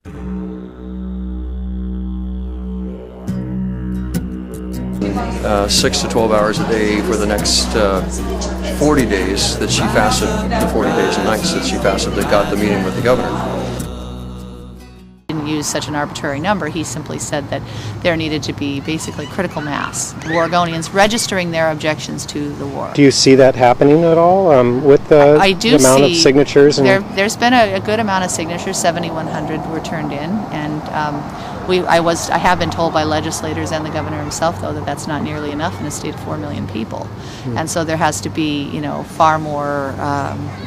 6 to 12 hours a day for the next 40 days that she fasted, the 40 days and nights that she fasted that got the meeting with the governor. Didn't use such an arbitrary number. He simply said that there needed to be basically critical mass, Oregonians registering their objections to the war. Do you see that happening at all with the amount of signatures? There's been a good amount of signatures. 7,100 were turned in, and I have been told by legislators and the governor himself, though, that that's not nearly enough in a state of 4 million people. And so there has to be, far more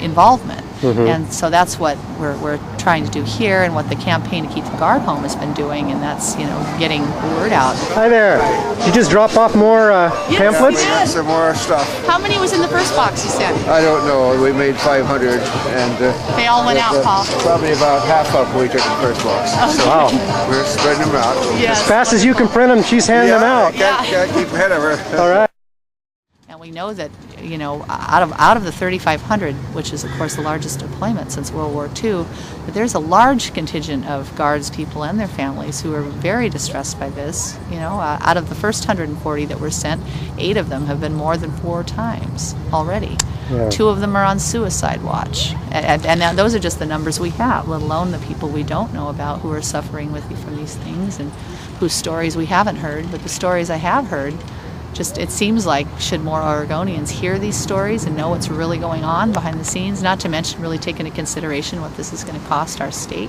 involvement. And so that's what we're trying to do here, and what the campaign to keep the guard home has been doing, and that's, getting the word out. Hi there. Did you just drop off more pamphlets? Yes, some more stuff. How many was in the first box you sent? I don't know. We made 500, and They all went out, Paul. Probably about half of we took the first box. So Wow. we're spreading them out. Yes. As fast as you can print them, she's handing them out. Can't keep ahead of her. All right. And we know that, out of the 3,500, which is, of course, the largest deployment since World War II, that there's a large contingent of Guards people and their families who are very distressed by this. Out of the first 140 that were sent, 8 of them have been more than 4 times already. Yeah. 2 of them are on suicide watch. And those are just the numbers we have, let alone the people we don't know about who are suffering from these things and whose stories we haven't heard. But the stories I have heard, it seems like, should more Oregonians hear these stories and know what's really going on behind the scenes, not to mention really take into consideration what this is going to cost our state,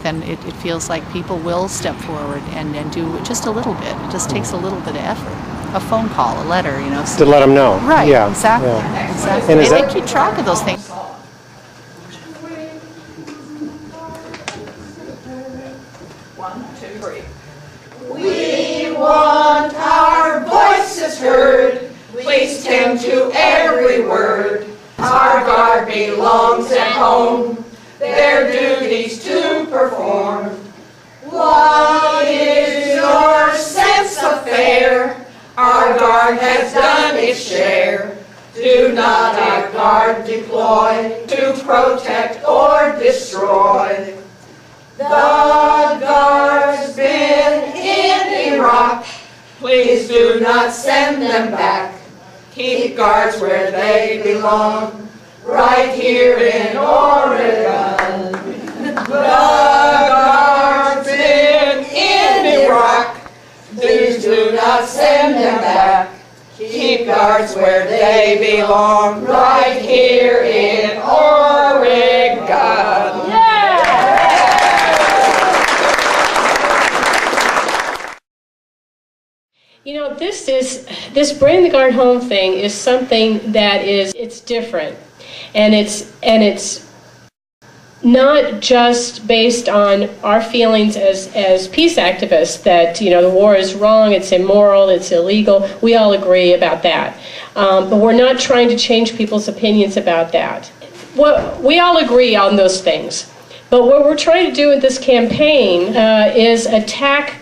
then it feels like people will step forward and do just a little bit. It just takes a little bit of effort. A phone call, a letter, To let them know. Right, Yeah. exactly. Yeah. Exactly. And They keep track of those things. 1, 2, 3. We want our voices heard. Please tend to every word. Our guard belongs at home, their duties to perform. What is your sense of fair? Our guard has done its share. Do not our guard deploy to protect or destroy. The guard's been in Iraq. Please do not send them back. Keep guards where they belong, right here in Oregon. The guard's been in Iraq. Please do not send them back. Keep guards where they belong, right here in Oregon. This Bring the Guard Home thing is something that it's different, and it's not just based on our feelings as peace activists that the war is wrong, it's immoral, it's illegal. We all agree about that, but we're not trying to change people's opinions about that. We all agree on those things, but what we're trying to do in this campaign is attack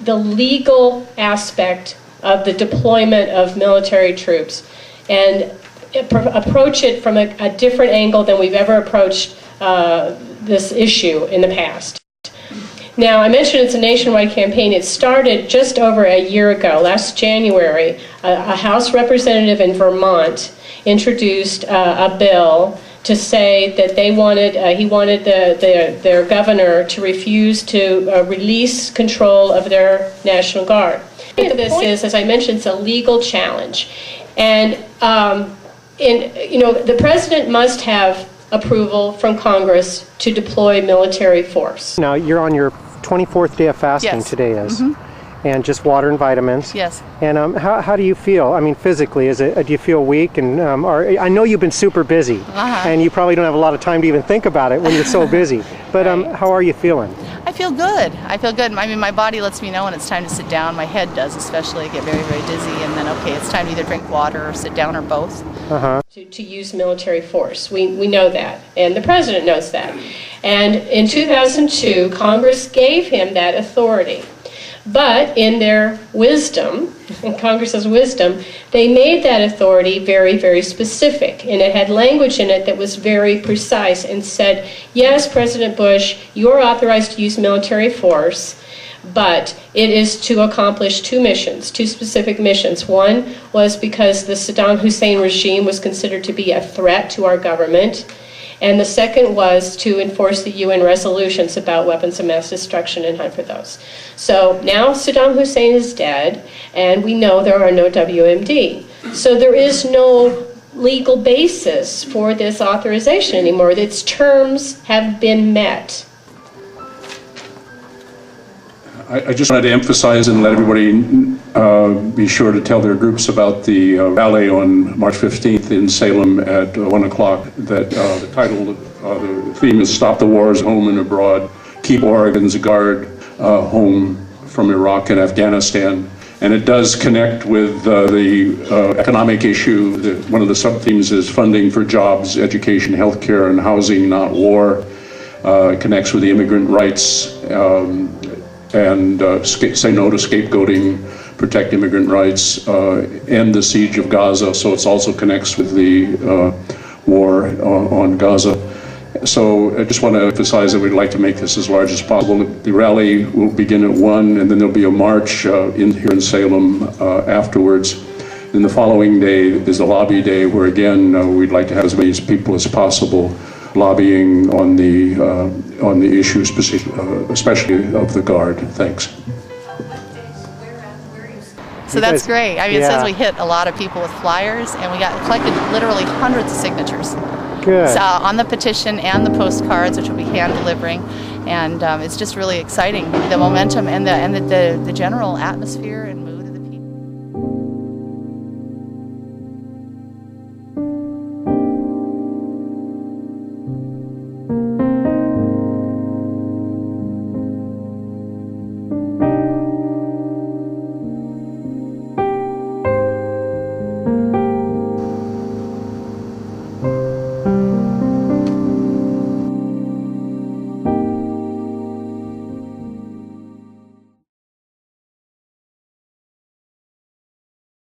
the legal aspect of the deployment of military troops and approach it from a different angle than we've ever approached this issue in the past. Now, I mentioned it's a nationwide campaign. It started just over a year ago, last January. A House representative in Vermont introduced a bill to say that he wanted their governor to refuse to release control of their National Guard. This is, as I mentioned, it's a legal challenge, and the president must have approval from Congress to deploy military force. Now, you're on your 24th day of fasting. Yes. Today is. And just water and vitamins. Yes. And how do you feel? I mean, physically, do you feel weak? And I know you've been super busy, and you probably don't have a lot of time to even think about it when you're so busy. But how are you feeling? I feel good. I mean, my body lets me know when it's time to sit down. My head does, especially. I get very, very dizzy, and then, okay, it's time to either drink water or sit down or both. To use military force. We know that, and the president knows that. And in 2002, Congress gave him that authority. But in their wisdom, in Congress's wisdom, they made that authority very, very specific. And it had language in it that was very precise and said, yes, President Bush, you're authorized to use military force, but it is to accomplish two specific missions. One was because the Saddam Hussein regime was considered to be a threat to our government. And the second was to enforce the UN resolutions about weapons of mass destruction and hunt for those. So now Saddam Hussein is dead, and we know there are no WMD. So there is no legal basis for this authorization anymore. Its terms have been met. I just wanted to emphasize and let everybody be sure to tell their groups about the rally on March 15th in Salem at 1 o'clock. That the title, the theme is Stop the Wars, Home and Abroad, Keep Oregon's Guard Home from Iraq and Afghanistan. And it does connect with the economic issue. One of the sub-themes is funding for jobs, education, healthcare, and housing, not war. It connects with the immigrant rights and say no to scapegoating, protect immigrant rights, end the siege of Gaza. So it also connects with the war on Gaza. So I just want to emphasize that we'd like to make this as large as possible. The rally will begin at 1, and then there'll be a march here in Salem afterwards. Then the following day is the lobby day, where again we'd like to have as many people as possible lobbying on the issue, especially of the Guard. Thanks. So that's great. I mean, it says we hit a lot of people with flyers, and we collected literally hundreds of signatures. Good. So, on the petition and the postcards, which we'll be hand delivering, and it's just really exciting. The momentum and the general atmosphere and mood.